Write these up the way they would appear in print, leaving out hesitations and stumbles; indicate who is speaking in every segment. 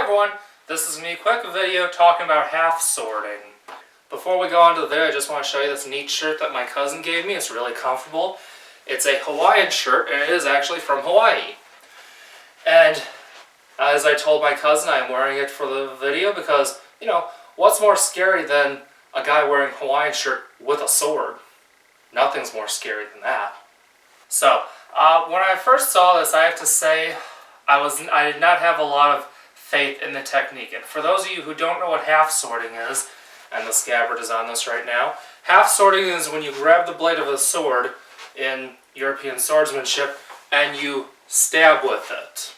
Speaker 1: everyone, this is me, quick video talking about half sorting. Before we go on to the video, I just want to show you this neat shirt that my cousin gave me. It's really comfortable. It's a Hawaiian shirt, and it is actually from Hawaii. And as I told my cousin, I'm wearing it for the video because, you know, what's more scary than a guy wearing a Hawaiian shirt with a sword? Nothing's more scary than that. So, when I first saw this, I have to say, I did not have a lot of faith in the technique. And for those of you who don't know what half sorting is, and the scabbard is on this right now, half sorting is when you grab the blade of a sword in European swordsmanship and you stab with it.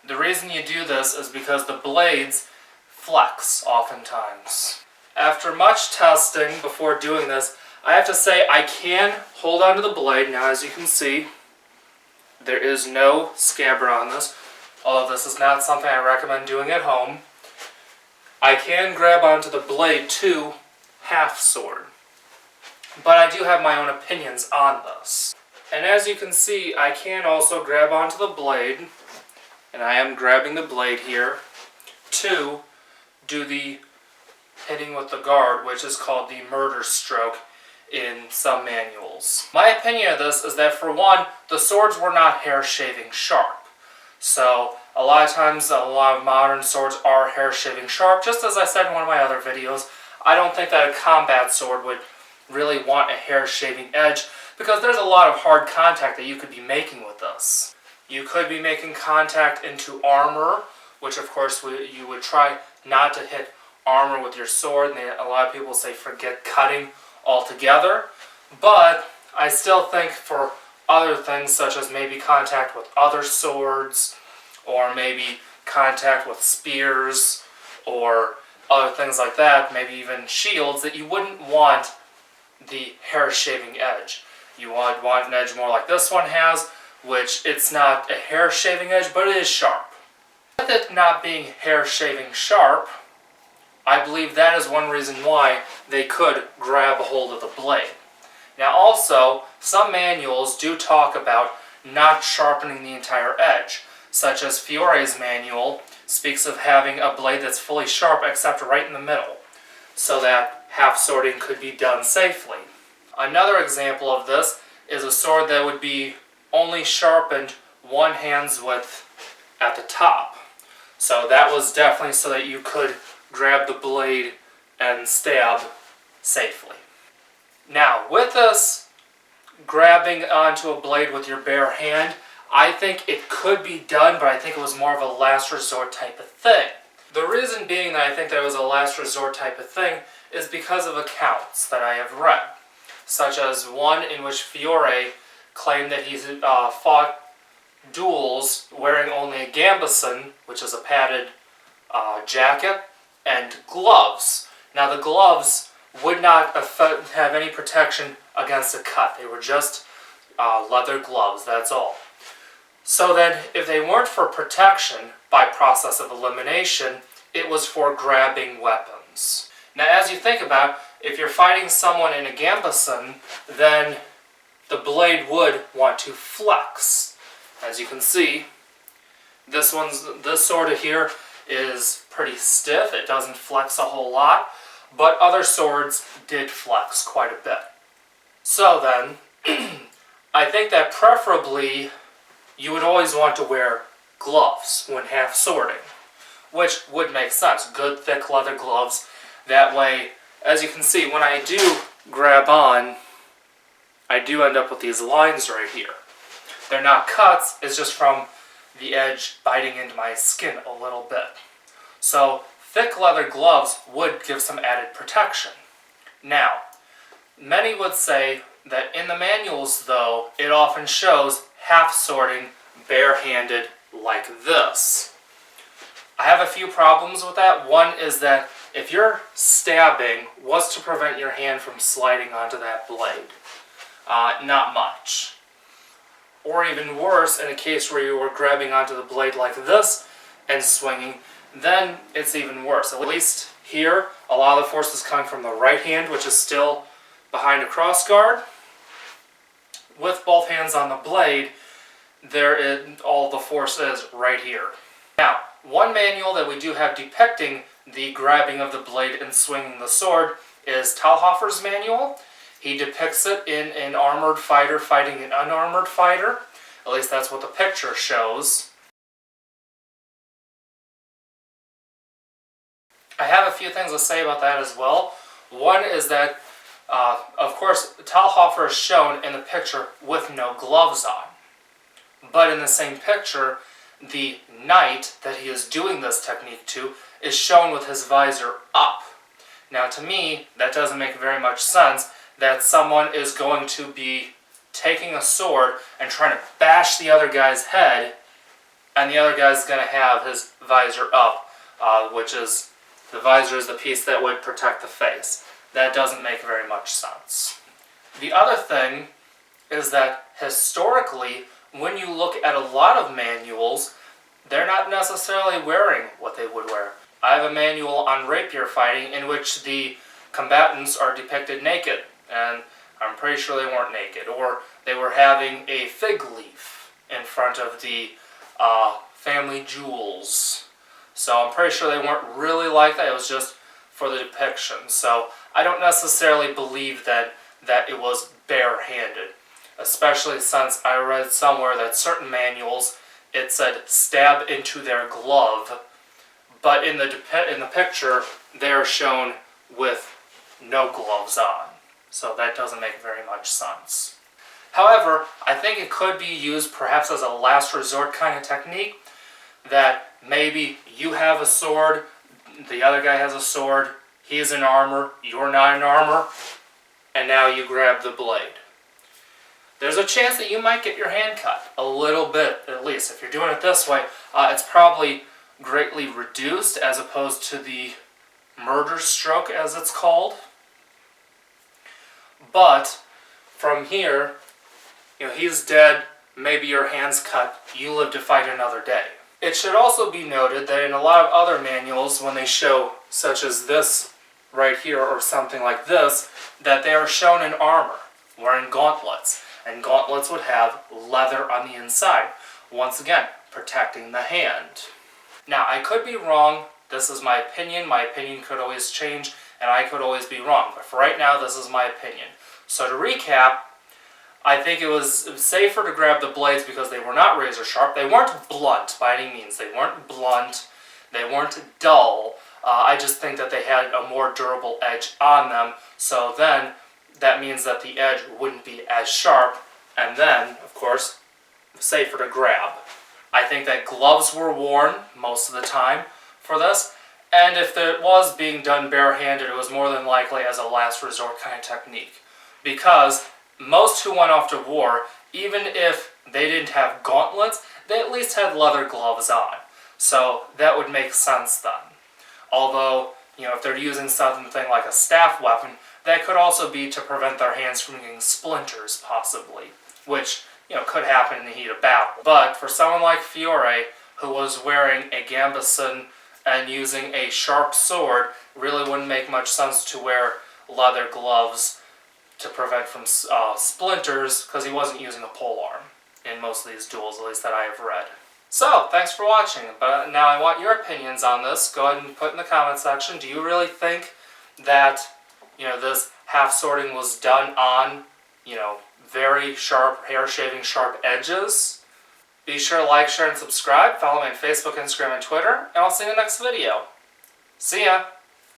Speaker 1: The reason you do this is because the blades flex oftentimes. After much testing before doing this, I have to say I can hold onto the blade. Now, as you can see, there is no scabbard on this, although this is not something I recommend doing at home. I can grab onto the blade to half sword, but I do have my own opinions on this. And as you can see, I can also grab onto the blade, and I am grabbing the blade here, to do the hitting with the guard, which is called the murder stroke in some manuals. My opinion of this is that, for one, the swords were not hair-shaving sharp. So, a lot of times, a lot of modern swords are hair-shaving sharp. Just as I said in one of my other videos, I don't think that a combat sword would really want a hair-shaving edge, because there's a lot of hard contact that you could be making with this. You could be making contact into armor, which of course you would try not to hit armor with your sword, and a lot of people say forget cutting altogether. But I still think for other things, such as maybe contact with other swords, or maybe contact with spears, or other things like that, maybe even shields, that you wouldn't want the hair-shaving edge. You would want an edge more like this one has, which it's not a hair-shaving edge, but it is sharp. With it not being hair-shaving sharp, I believe that is one reason why they could grab a hold of the blade. Now also, some manuals do talk about not sharpening the entire edge, such as Fiore's manual speaks of having a blade that's fully sharp except right in the middle, so that half sorting could be done safely. Another example of this is a sword that would be only sharpened one hand's width at the top. So that was definitely so that you could grab the blade and stab safely. Now, with this grabbing onto a blade with your bare hand, I think it could be done, but I think it was more of a last resort type of thing. The reason being that I think that it was a last resort type of thing is because of accounts that I have read, such as one in which Fiore claimed that he fought duels wearing only a gambeson, which is a padded jacket, and gloves. Now, the gloves would not have any protection against a cut. They were just leather gloves, that's all. So then, if they weren't for protection by process of elimination, it was for grabbing weapons. Now, as you think about it, if you're fighting someone in a gambeson, then the blade would want to flex. As you can see, this sword here is pretty stiff. It doesn't flex a whole lot, but other swords did flex quite a bit. So then, I think that preferably you would always want to wear gloves when half sorting, which would make sense. Good thick leather gloves. That way, as you can see, when I do grab on, I do end up with these lines right here. They're not cuts, it's just from the edge biting into my skin a little bit. So, thick leather gloves would give some added protection. Now, many would say that in the manuals, though, it often shows half sorting barehanded like this. I have a few problems with that. One is that if your stabbing was to prevent your hand from sliding onto that blade, not much. Or even worse, in a case where you were grabbing onto the blade like this and swinging, then it's even worse. At least here, a lot of the force is coming from the right hand, which is still behind a cross guard. With both hands on the blade, all the force is right here. Now, One manual that we do have depicting the grabbing of the blade and swinging the sword is Talhofer's manual. He depicts it in an armored fighter fighting an unarmored fighter. At least that's what the picture shows. I have a few things to say about that as well. One is that, of course, Talhofer is shown in the picture with no gloves on. But in the same picture, the knight that he is doing this technique to is shown with his visor up. Now to me, that doesn't make very much sense that someone is going to be taking a sword and trying to bash the other guy's head, and the other guy's going to have his visor up, which is, the visor is the piece that would protect the face. That doesn't make very much sense. The other thing is that historically, when you look at a lot of manuals, they're not necessarily wearing what they would wear. I have a manual on rapier fighting in which the combatants are depicted naked, and I'm pretty sure they weren't naked, or they were having a fig leaf in front of the family jewels. So I'm pretty sure they weren't really like that, it was just for the depiction. So I don't necessarily believe that it was barehanded, especially since I read somewhere that certain manuals, it said stab into their glove, but in the picture, they're shown with no gloves on. So that doesn't make very much sense. However, I think it could be used perhaps as a last resort kind of technique, that maybe you have a sword, the other guy has a sword, he's in armor, you're not in armor, and now you grab the blade. There's a chance that you might get your hand cut, a little bit at least. If you're doing it this way, it's probably greatly reduced as opposed to the murder stroke as it's called. But from here, he's dead, maybe your hand's cut, you live to fight another day. It should also be noted that in a lot of other manuals, when they show such as this right here or something like this, that they are shown in armor, wearing gauntlets. And gauntlets would have leather on the inside, once again, protecting the hand. Now, I could be wrong. This is my opinion. My opinion could always change, and I could always be wrong. But for right now, this is my opinion. So to recap, I think it was safer to grab the blades because they were not razor sharp. They weren't blunt by any means. They weren't blunt. They weren't dull. I just think that they had a more durable edge on them. So then, that means that the edge wouldn't be as sharp, and then, of course, safer to grab. I think that gloves were worn most of the time for this, and if it was being done barehanded, it was more than likely as a last resort kind of technique. Because most who went off to war, even if they didn't have gauntlets, they at least had leather gloves on. So that would make sense then. Although, if they're using something like a staff weapon, that could also be to prevent their hands from getting splinters, possibly, which, could happen in the heat of battle. But for someone like Fiore, who was wearing a gambeson and using a sharp sword, really wouldn't make much sense to wear leather gloves to prevent from splinters, because he wasn't using a polearm in most of these duels, at least that I have read. So, thanks for watching, but now I want your opinions on this. Go ahead and put in the comment section. Do you really think that this half sorting was done on, very sharp, hair-shaving sharp edges? Be sure to like, share, and subscribe. Follow me on Facebook, Instagram, and Twitter, and I'll see you in the next video. See ya!